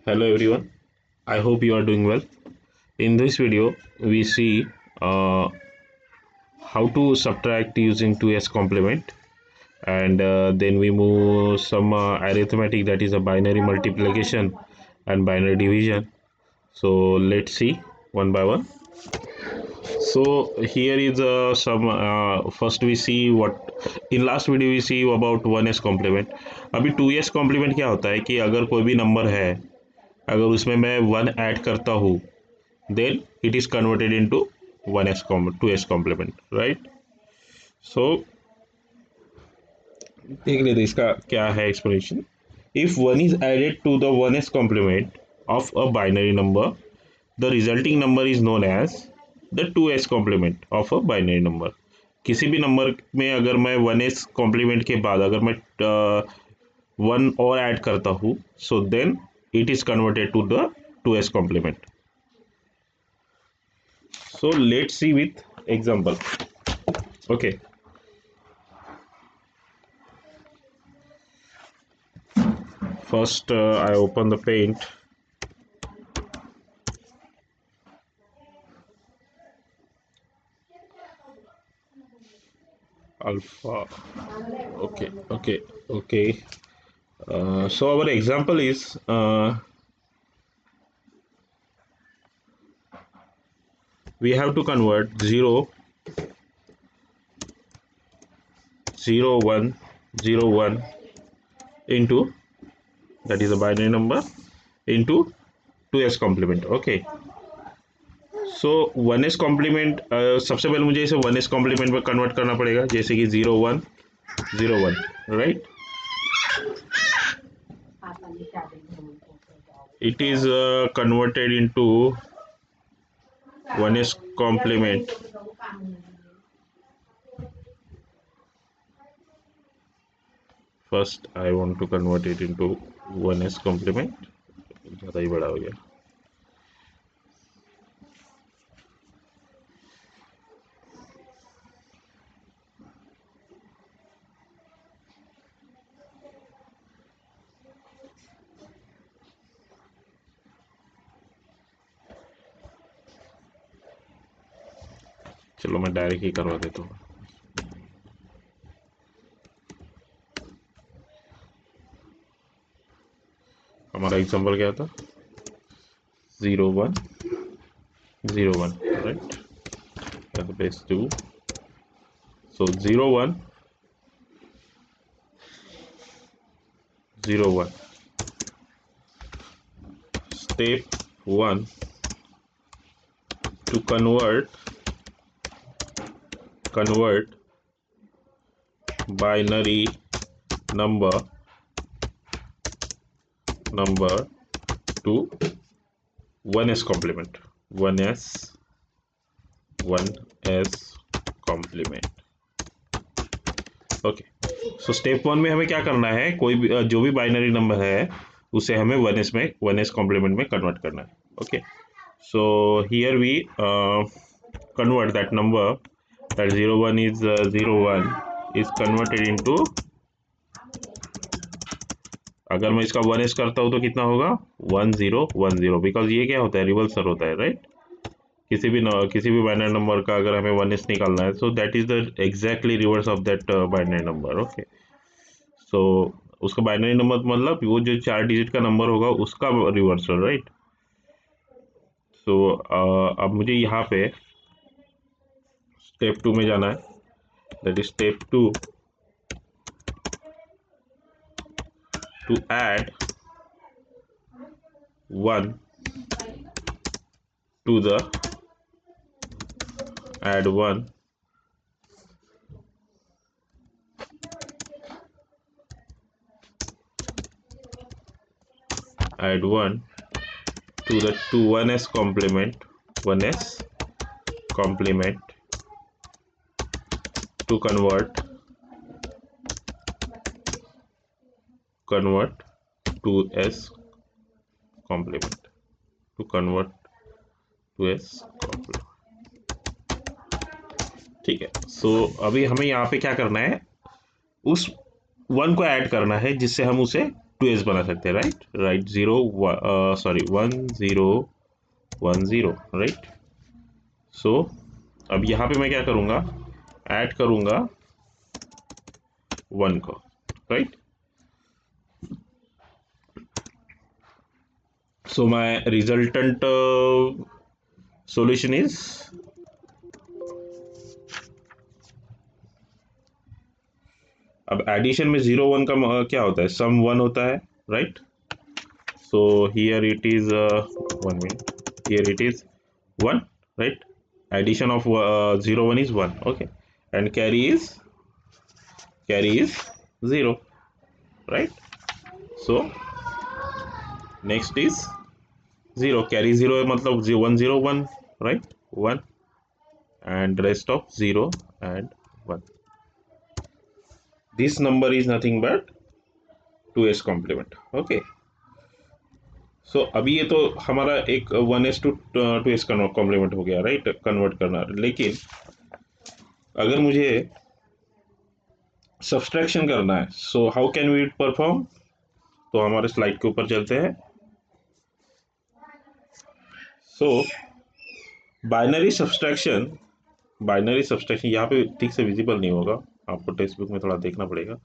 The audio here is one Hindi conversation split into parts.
Hello everyone, I hope you are doing well. In this video, we see how to subtract using 2s complement, and then we move some arithmetic, that is a binary multiplication and binary division. So let's see one by one. So here is some first we see what in last video we see about 1s complement. अभी 2s complement क्या होता है कि अगर कोई भी नंबर है, अगर उसमें मैं 1 ऐड करता हूँ, then it is converted into 2s complement, right? So देख लेते इसका क्या है explanation. If 1 is added to the 1s complement of a binary number, the resulting number is known as the 2s complement of a binary number. किसी भी नंबर में अगर मैं 1s कॉम्प्लीमेंट के बाद अगर मैं 1 और ऐड करता हूँ, so then it is converted to the 2s complement. So let's see with example. Okay. First, I open the paint. Alpha. Okay. So our example is we have to convert 0, 0, 1, 0, 1 into, that is a binary number, into 2s complement. Okay. So 1s complement सबसे पहले मुझे इसे 1s कॉम्प्लीमेंट में कन्वर्ट करना पड़ेगा, जैसे कि 0, 1, 0, 1, right. It is converted into 1s complement. First I want to convert it into 1s complement. ज़्यादा ही बड़ा हो गया. चलो मैं डायरेक्ट ही करवा देता हूँ. हमारा एग्जाम्पल क्या था? 0, 1, 0, 1, right. the base 2. So 0, 1, 0, 1. Step 1, to convert binary number to 1s complement. 1s complement. Okay. So step 1 में हमें क्या करना है, कोई भी जो भी बाइनरी नंबर है उसे हमें 1s कॉम्प्लीमेंट में कन्वर्ट करना है. Okay. So here we convert that number, that 0, 1 is 0, 1 is converted into, अगर मैं इसका 1s करता हूँ तो कितना होगा? 1, 0, 1, 0, बिकॉज ये क्या होता है, रिवर्सल होता है, राइट. किसी भी बाइनरी नंबर का अगर हमें 1s निकालना है, so that is the exactly reverse of that binary number. Okay. So उसका बाइनरी नंबर मतलब वो जो 4 डिजिट का नंबर होगा उसका रिवर्सल, राइट. सो अब मुझे यहाँ पे स्टेप 2 में जाना है, that is step 2, to add 1 to the add 1 to the 1s complement to convert 2s complement to convert 2s complement. ठीक है. सो अभी हमें यहाँ पे क्या करना है, उस 1 को ऐड करना है जिससे हम उसे 2s बना सकते हैं, राइट राइट 1010, राइट। सो अब यहाँ पे मैं क्या करूँगा, ऐड करूँगा 1 को, right. So my resultant solution is अब एडिशन में 0 1 का क्या होता है, सम 1 होता है, right. So here it is 1 minute, here it is 1, right? Addition of 0 1 is 1, okay, and carry is 0, right? So next is 0, carry 0 मतलब 1 0 1, right? 1 and rest of 0 and 1. This number is nothing but 2s complement, okay. सो अभी ये तो हमारा एक 1s to 2s कॉम्प्लीमेंट हो गया, राइट, कन्वर्ट करना। लेकिन अगर मुझे सब्सट्रैक्शन करना है, so how can we perform, तो हमारे स्लाइड के ऊपर चलते हैं। सो बाइनरी सब्सट्रैक्शन यहाँ पे ठीक से विजिबल नहीं होगा, आपको टेक्स्ट बुक में थोड़ा देखना पड़ेगा।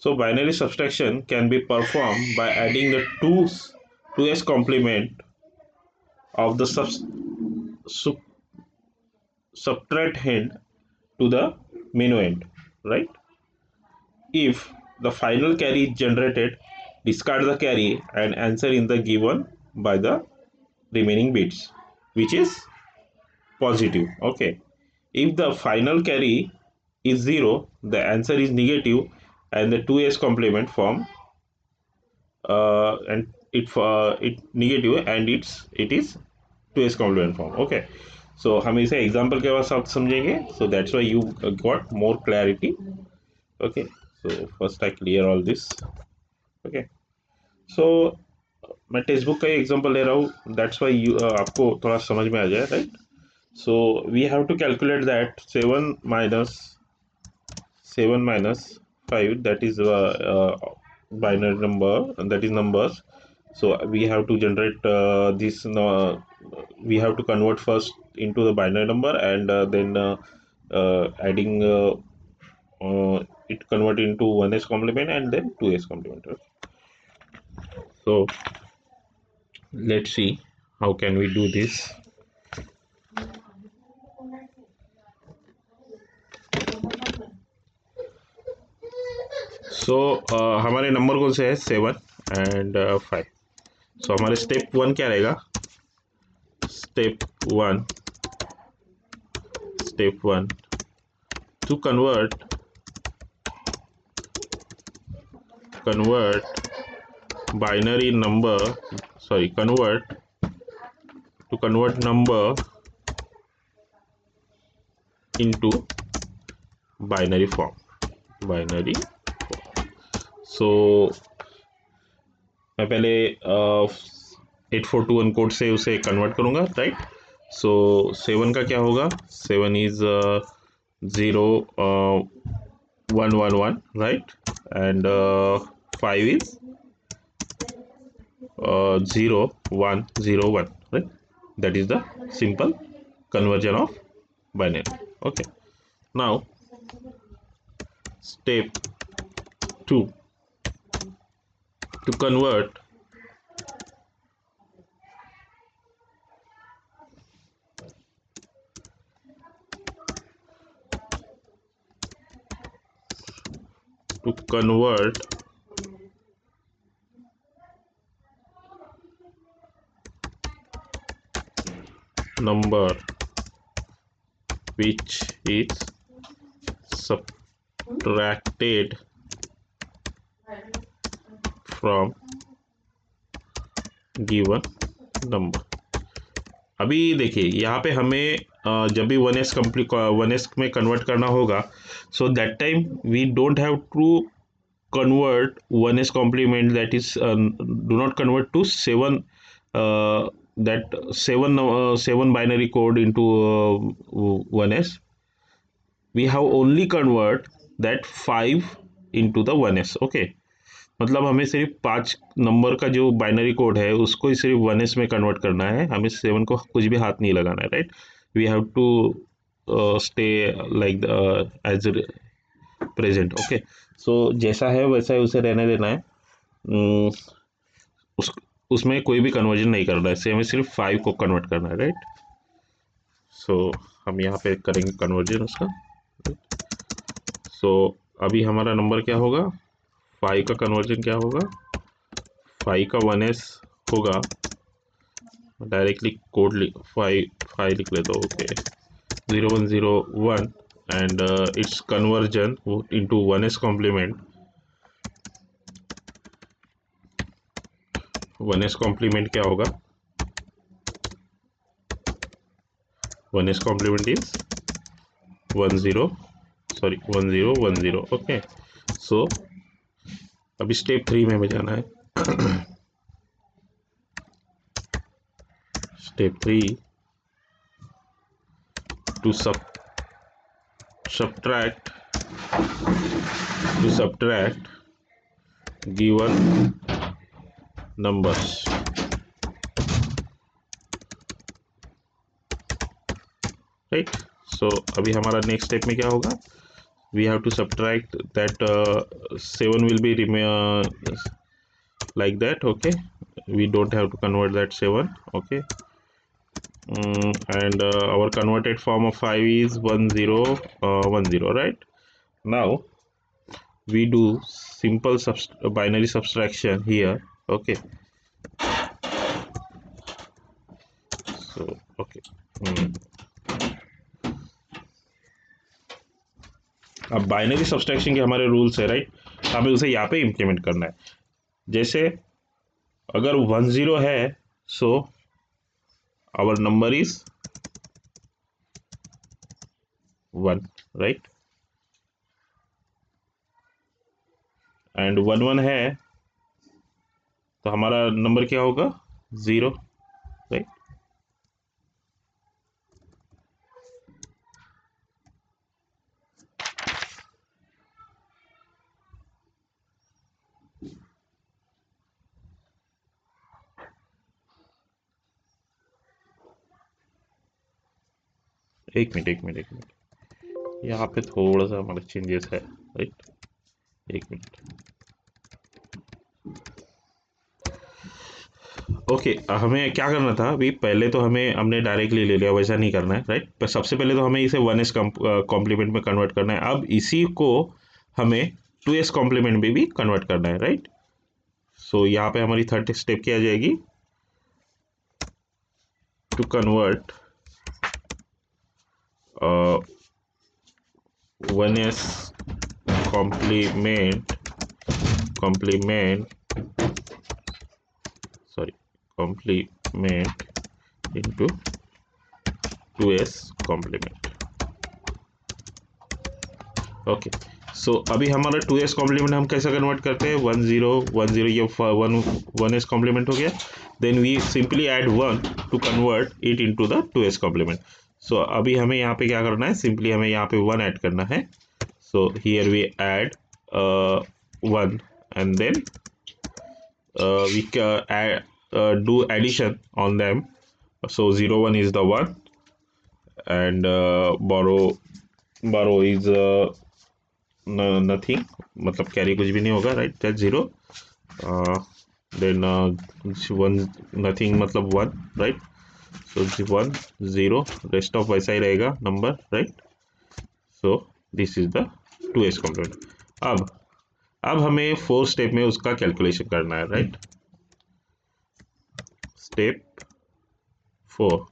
सो binary subtraction can be perform by adding the 2s complement of the subtrahend to the minuend, right? If the final carry is generated, discard the carry and answer in the given by the remaining bits, which is positive, okay. If the final carry is 0, the answer is negative and the 2s complement form and it negative and it is 2s complement form, okay. So हम इसे एग्जांपल के बाद साथ समझेंगे, so that's why you got more clarity, okay. So first I clear all this, okay. So मैं टेक्स्ट बुक का ही एग्जांपल ले रहा हूँ, दैट्स वाई यू आपको थोड़ा समझ में आ जाए, right. So we have to calculate that 7 minus 5, that is binary number, that is numbers. So we have to generate this we have to convert first into the binary number and then adding it convert into 1s complement and then 2s complement, okay? So let's see how can we do this. सो हमारे नंबर कौन से है, 7 एंड 5। सो हमारे स्टेप 1 क्या रहेगा, step 1 to convert binary number, sorry convert number into binary form, सो मैं पहले 8421 कोड से उसे कन्वर्ट करूंगा, राइट। सो 7 का क्या होगा, 7 is 0 1 1 1, right, and 5 is 0 1 0 1, right? That is the simple conversion of binary, okay. Now step 2 to convert number which is subtracted from given number। अभी देखिए यहाँ पे हमें जब भी 1s में कन्वर्ट करना होगा, so that time we don't have to convert 1s complement, that is do not convert to 7 that 7 binary code into 1s. We have only convert that 5 into the 1s, okay. मतलब हमें सिर्फ 5 नंबर का जो बाइनरी कोड है उसको ही सिर्फ 1s में कन्वर्ट करना है, हमें 7 को कुछ भी हाथ नहीं लगाना है, right. We have to stay like as present. Okay, so जैसा है वैसा ही उसे रहने देना है। उस उसमें कोई भी कन्वर्जन नहीं करना है, हमें सिर्फ 5 को कन्वर्ट करना है, राइट। सो हम यहाँ पे करेंगे कन्वर्जन उसका। सो अभी हमारा नंबर क्या होगा, 5 का कन्वर्जन क्या होगा, 5 का 1s होगा, डायरेक्टली कोड फाइव लिख लेता हूँ। Okay, 0101 and its conversion into 1s complement. 1s complement क्या होगा, 1s complement is 1010। Okay, so अभी स्टेप 3 में हमें जाना है। Step 3 to subtract given numbers, right. So अभी हमारा नेक्स्ट स्टेप में क्या होगा, we have to subtract that 7 will be like that। okay, we don't have to convert that 7। okay, and our converted form of 5 is 1010, right। now we do simple binary subtraction here। okay, so okay, अब बाइनरी सब्सट्रैक्शन के हमारे रूल्स है, राइट। हमें उसे यहाँ पे इम्प्लीमेंट करना है। जैसे अगर 10 है, so our number is 1, right. And 11 है तो हमारा नंबर क्या होगा, 0, राइट। एक मिनट, यहाँ पे थोड़ा सा हमारा चेंजेस है, राइट। एक मिनट। ओके, हमें क्या करना था अभी, पहले तो हमने डायरेक्टली ले लिया, वैसा नहीं करना है, राइट। पर सबसे पहले तो हमें इसे 1s कॉम्प्लीमेंट में कन्वर्ट करना है। अब इसी को हमें 2s कॉम्प्लीमेंट में भी कन्वर्ट करना है, राइट। सो यहाँ पे हमारी थर्ड स्टेप क्या आ जाएगी, to convert 1s complement into 2s complement. Okay, so अभी हमारा 2s कॉम्प्लीमेंट हम कैसे कन्वर्ट करते हैं, 1010, ये 1s कॉम्प्लीमेंट हो गया। Then we simply add 1 to convert it into the 2s complement. So अभी हमें यहाँ पे क्या करना है, सिंपली हमें यहाँ पे 1 ऐड करना है। So here we add 1 and then we do addition on them। so 01 is the 1 and borrow is nothing, मतलब कैरी कुछ भी नहीं होगा, राइट। दैट 0। देन 1 नथिंग मतलब 1, राइट। सो 1 0, रेस्ट ऑफ वैसा ही रहेगा number, right. So this is the 2s complement. अब हमें 4 स्टेप में उसका कैलकुलेशन करना है, राइट। स्टेप 4,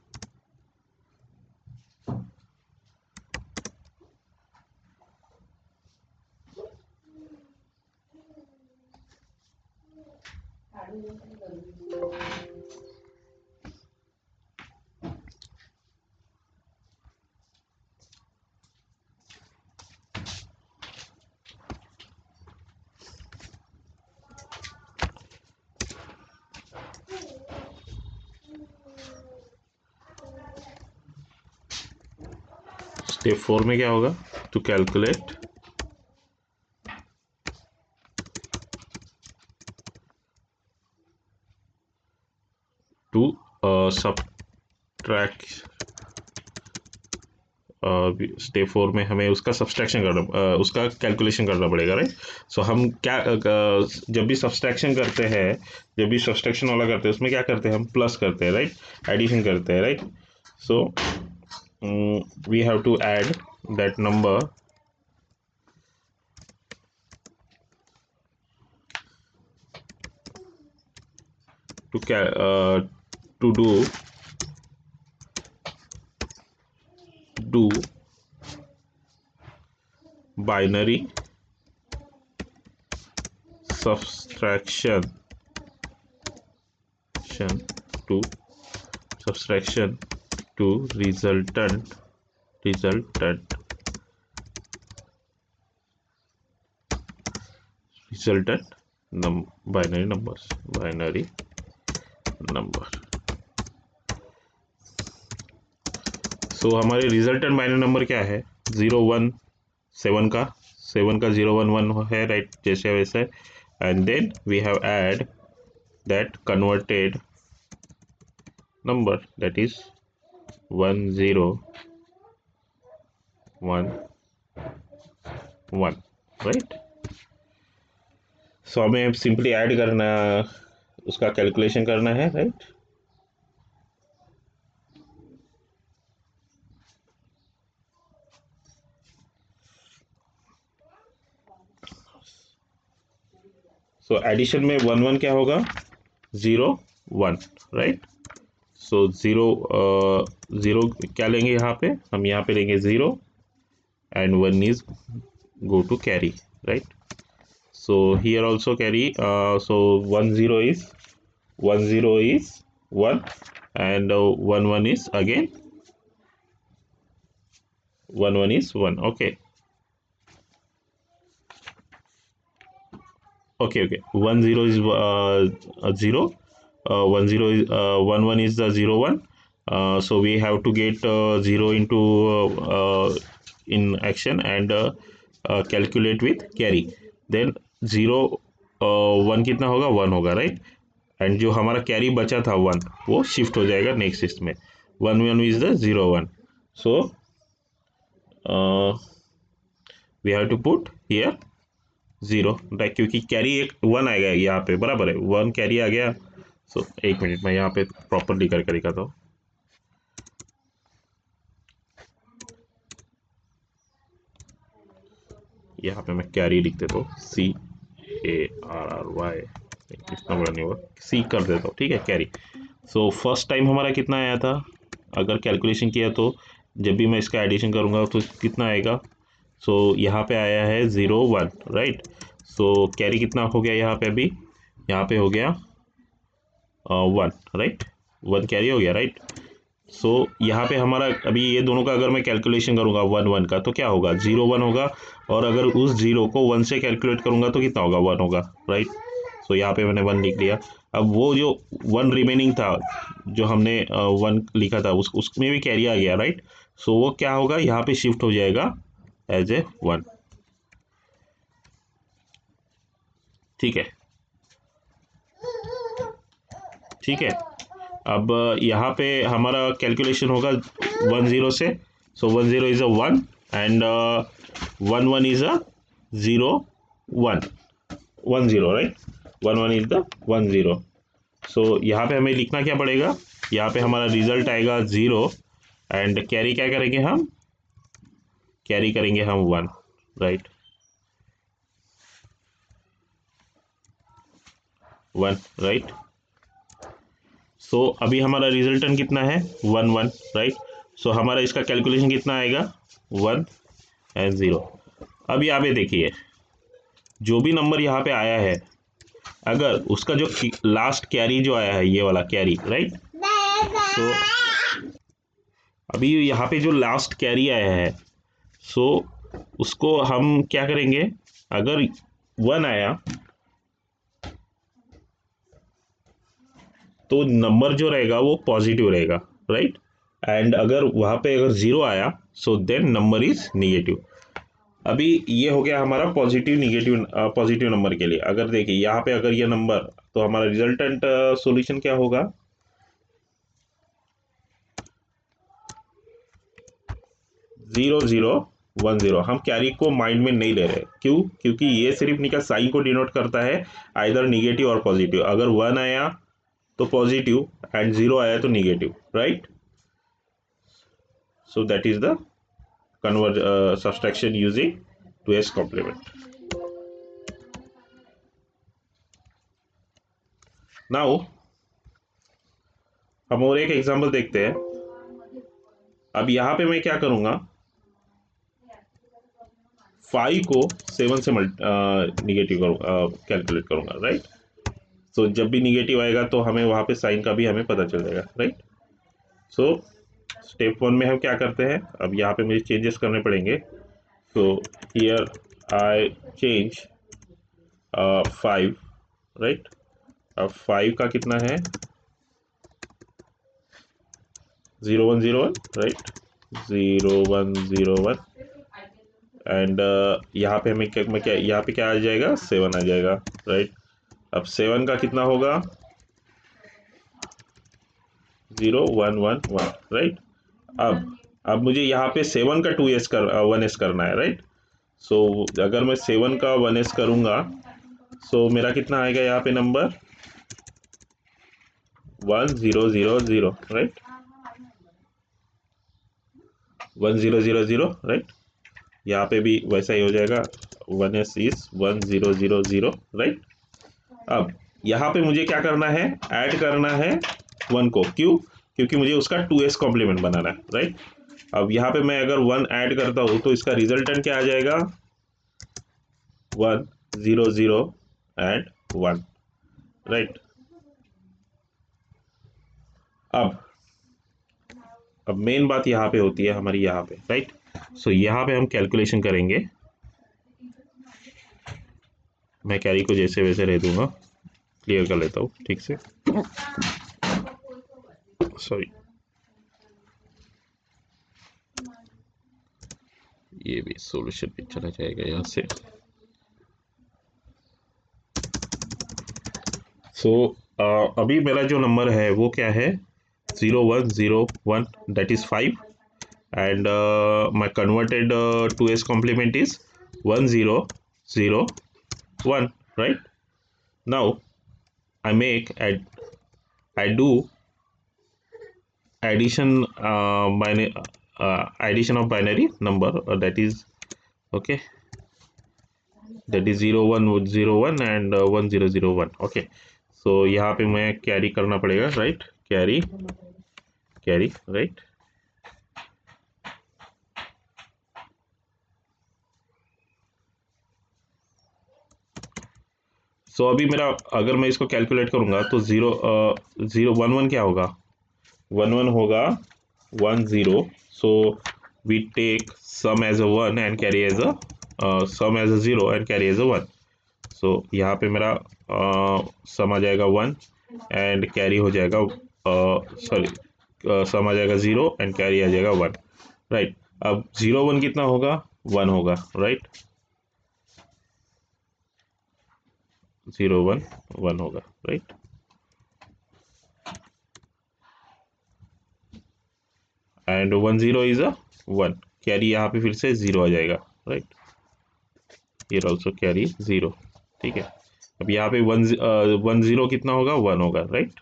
स्टेप 4 में क्या होगा, to calculate to subtract, step 4 में हमें उसका सब्सट्रैक्शन करना, उसका कैलकुलेशन करना पड़ेगा, राइट। सो हम क्या जब भी सब्सट्रैक्शन करते हैं, जब भी सब्सट्रैक्शन वाला करते हैं, उसमें क्या करते हैं, हम प्लस करते हैं, राइट, एडिशन करते हैं, right. So we have to add that number to do binary subtraction to resultant binary number। सो हमारे रिजल्टेंट बाइनरी नंबर क्या है, 0 1 7 का 0 1 1 है, राइट, जैसे वैसे। And then we have add that converted number, that is 1 0 1 1, right. So हमें सिंपली ऐड करना, उसका कैलकुलेशन करना है, राइट। सो एडिशन में 1 1 क्या होगा, 0 1, राइट। सो 0 क्या लेंगे यहाँ पे, हम यहाँ पे लेंगे 0 and 1 is go to carry, right. So here also carry, so 1 0 is 1 0 is 1, and 1 1 is again 1 1 is 1, okay, okay, 1 0 is 0, 1 0 is 1 1 is the 0 1, so we have to get 0 into in action and calculate with carry, then 0 1 कितना होगा, 1 होगा, राइट। एंड जो हमारा कैरी बचा था 1, वो शिफ्ट हो जाएगा नेक्स्ट इसमें, 1 1 is the 0 1, so we have to put here 0, right, क्योंकि कैरी एक 1 आएगा यहाँ पे, बराबर है, 1 कैरी आ गया। सो एक मिनट मैं यहाँ पे प्रॉपरली करके दिखाता हूँ। यहाँ पे मैं कैरी लिख देता हूँ, CARRY, इतना बड़ा नहीं होगा, सी कर देता हूँ, ठीक है, कैरी। सो फर्स्ट टाइम हमारा कितना आया था, अगर कैलकुलेशन किया तो जब भी मैं इसका एडिशन करूँगा तो कितना आएगा, सो यहाँ पे आया है 0 1, राइट। सो कैरी कितना हो गया यहाँ पे, अभी यहाँ पे हो गया 1, राइट, 1 कैरी हो गया, राइट। सो यहाँ पे हमारा अभी ये दोनों का अगर मैं कैलकुलेशन करूँगा 1 1 का, तो क्या होगा, 0 1 होगा, और अगर उस 0 को 1 से कैलकुलेट करूँगा तो कितना होगा, 1 होगा, राइट। सो यहाँ पे मैंने 1 लिख लिया। अब वो जो 1 रिमेनिंग था, जो हमने 1 लिखा था, उसमें भी कैरी आ गया, राइट। सो वो क्या होगा, यहाँ पे शिफ्ट हो जाएगा एज ए 1, ठीक है, ठीक है। अब यहाँ पे हमारा कैलकुलेशन होगा 1 0 से, सो 1 0 is a 1 and 1 1 is a 0 1 1 0, right, 1 1 is the 1 0। सो यहाँ पे हमें लिखना क्या पड़ेगा, यहाँ पे हमारा रिजल्ट आएगा 0 एंड कैरी क्या करेंगे हम, कैरी करेंगे हम 1, राइट, 1, राइट। सो अभी हमारा रिजल्टेंट कितना है, 1 1, राइट। सो हमारा इसका कैलकुलेशन कितना आएगा, 1 एंड 0। अब यहाँ पे देखिए, जो भी नंबर यहाँ पे आया है, अगर उसका जो लास्ट कैरी जो आया है, ये वाला कैरी, राइट। सो अभी यहाँ पे जो लास्ट कैरी आया है, सो उसको हम क्या करेंगे, अगर 1 आया तो नंबर जो रहेगा वो पॉजिटिव रहेगा, राइट। एंड अगर वहाँ पे अगर 0 आया, so then number is negative. अभी ये हो गया हमारा पॉजिटिव निगेटिव, पॉजिटिव नंबर के लिए। अगर देखिए यहाँ पे अगर ये नंबर, तो हमारा रिजल्टेंट सॉल्यूशन क्या होगा, 0010। हम कैरी को माइंड में नहीं ले रहे, क्यों? क्योंकि ये सिर्फ निका साइन को डिनोट करता है, आइदर निगेटिव और पॉजिटिव। अगर 1 आया तो पॉजिटिव एंड 0 आया तो negative, right? So that is the subtraction using 2s complement. Now हम और एक एग्जांपल देखते हैं। अब यहाँ पे मैं क्या करूँगा, 5 को 7 से निगेटिव कैलकुलेट करूँगा, राइट? सो जब भी निगेटिव आएगा तो हमें वहाँ पे साइन का भी हमें पता चल जाएगा, राइट? सो स्टेप 1 में हम क्या करते हैं, अब यहाँ पे मुझे चेंजेस करने पड़ेंगे। So here I change 5, right? अब 5 का कितना है, 0101, राइट? 0101 एंड यहाँ पे हमें क्या यहाँ पे क्या आ जाएगा, 7 आ जाएगा, राइट? अब 7 का कितना होगा, 0111, राइट? अब मुझे यहाँ पे 7 का 2s 1s करना है, राइट? सो अगर मैं 7 का 1s करूँगा सो मेरा कितना आएगा यहाँ पे नंबर, 1000, राइट? 1000, राइट? यहाँ पे भी वैसा ही हो जाएगा, 1s इज 1000, राइट? अब यहाँ पे मुझे क्या करना है, ऐड करना है 1 को, क्यों? क्योंकि मुझे उसका 2s कॉम्प्लीमेंट बनाना है, राइट? अब यहाँ पे मैं अगर 1 ऐड करता हूँ तो इसका रिजल्टेंट क्या आ जाएगा, 100 एंड 1, राइट? अब मेन बात यहाँ पे होती है हमारी, यहाँ पे, राइट? सो यहाँ पे हम कैलकुलेशन करेंगे। मैं कैरी को जैसे वैसे रह दूंगा, क्लियर कर लेता हूँ ठीक से, सॉरी, ये भी सॉल्यूशन पे चला जाएगा यहाँ से। सो अभी मेरा जो नंबर है वो क्या है, 0101, that is 5 and my converted 2s complement is 1001, right? Now I do addition addition of binary number, that is okay, that is 0101 and 1001, okay? So यहाँ पे मैं कैरी करना पड़ेगा, राइट? Carry, right? सो अभी मेरा, अगर मैं इसको कैलकुलेट करूंगा तो 011 क्या होगा, 11 होगा 10, so we take sum as a 1 and carry as a sum as a 0 and carry as a 1। So यहाँ पे मेरा सम आ जाएगा 1 एंड कैरी हो जाएगा, सॉरी, सम आ जाएगा 0 एंड कैरी आ जाएगा 1, राइट? अब 01 कितना होगा, 1 होगा, राइट? 011 होगा, right? And 10 is a 1, carry यहाँ पे फिर से 0 आ जाएगा, राइट? हियर ऑल्सो कैरी 0, ठीक है? अब यहाँ पे 10 कितना होगा, 1 होगा, राइट?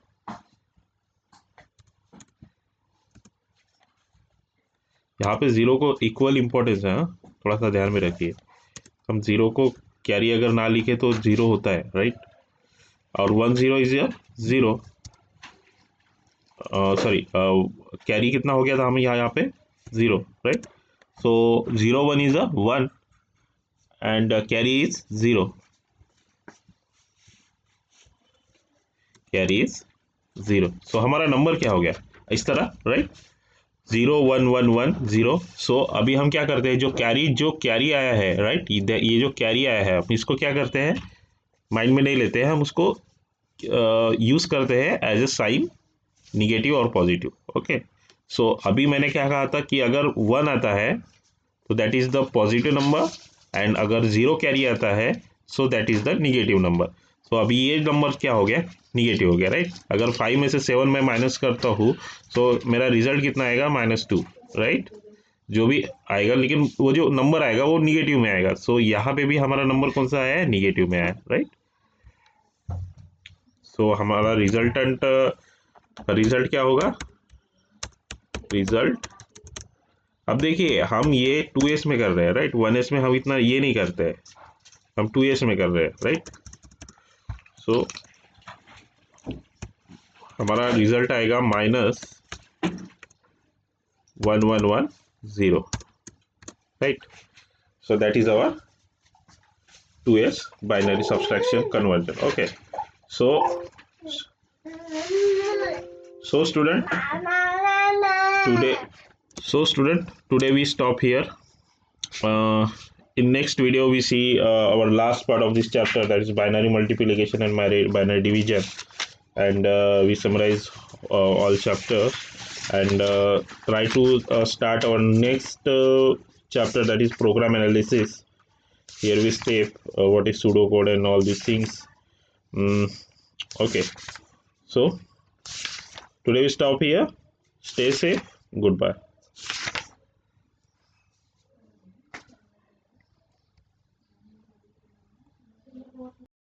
यहाँ पे 0 को इक्वल इंपॉर्टेंस है, थोड़ा सा ध्यान में रखिए। हम 0 को कैरी अगर ना लिखे तो 0 होता है, राइट? और 10 इज अ 0, सॉरी, कैरी कितना हो गया था हमें यहाँ पे 0, right? So 01 is a 1 and carry is 0, carry is 0। सो हमारा नंबर क्या हो गया इस तरह, राइट? 0111 सो अभी हम क्या करते हैं, जो कैरी आया है, राइट? ये जो कैरी आया है, हम इसको क्या करते हैं, माइंड में नहीं लेते हैं, हम उसको यूज करते हैं एज ए साइन, निगेटिव और पॉजिटिव, ओके? सो अभी मैंने क्या कहा था कि अगर 1 आता है तो that is the positive number and अगर 0 कैरी आता है so that is the negative number. So अभी ये नंबर क्या हो गया, निगेटिव हो गया, राइट? अगर 5 में से 7 में माइनस करता हूँ तो मेरा रिजल्ट कितना आएगा, -2, राइट? जो भी आएगा, लेकिन वो जो नंबर आएगा वो निगेटिव में आएगा। सो यहाँ पे भी हमारा नंबर कौन सा आया है, निगेटिव में आया, राइट। सो हमारा रिजल्ट क्या होगा, रिजल्ट, अब देखिए हम ये 2s में कर रहे हैं, राइट, 1s में हम इतना ये नहीं करते हैं, हम 2s में कर रहे हैं, राइट। सो हमारा रिजल्ट आएगा -1110, right. So that is our 2s binary subtraction conversion। okay, so so student today today we stop here. uh, in next video we see our last part of this chapter, that is binary multiplication and binary division, and we summarize all chapters, and try to start our next chapter, that is program analysis. Here we step what is pseudocode and all these things. Okay, so today we stop here. Stay safe. Goodbye.